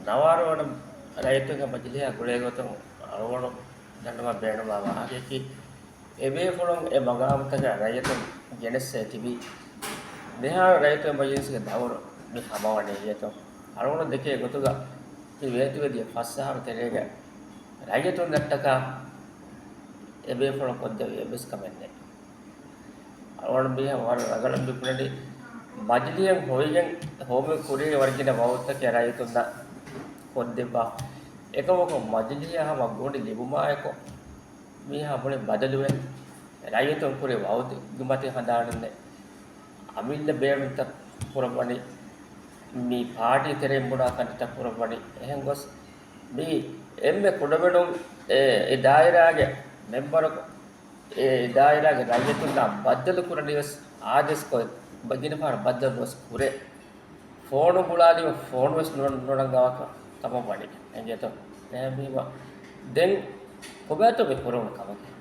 ನವಾರವಣ ರೈತುಗೆ ಮಜ್ಲಿಯ ಗುಳೆಗೊತ್ತು ಅವಳು ದಂಡಮ ಬೇಣಮ ವಾಹಕಿ ಎಬೇ ಫುಳಂ ಎ ಮಗಾಮತಗ ರೈತು ಗೆಣಸೆ ತಿಬಿ මෙහා රයිත මජලිස්ගේ දවර මේ හමවන්නේ යතෝ අරමුණ දෙකේ ගොතුග මේ වේතුවේදී පස්සහම තෙරේග රයිතුන් නැට්ටක එබේ ෆොල කොද්ද එබස් කමන්නේ අරමුණ මේ වර රගලම් බිපුණේ මජලියෙන් හොයගෙන් හොම කුරේ වර්ගින වවුත්ත කරයිතුන් කොද්දෙපා එකමක මජලිය හම ගොඩි ලිබුමායකෝ මේ හමුනේ බදලුවේ රයිතුන් කුරේ වවුත් ගුමතේ හදාන්නේ අමිල්ල බේරුන්ත පුරවණි මේ පාටි තරේ මුඩා කන්ට පුරවණි එහෙන් ගොස් මේ එම්මේ කුඩබෙනුම් ඒ දායරාගේ මෙම්බර ඒ දායරාගේ රජතුන්ට බද්දල කුරණිවස් ආදස් කො බගින පාර බද්දල ගොස් කුරේ ෆෝන් බුලාදී ෆෝන් වස් නොනගාවක තම වඩි එංගේත නෑ මේවා දැන් කොබෑත මේ පුරවණ කමක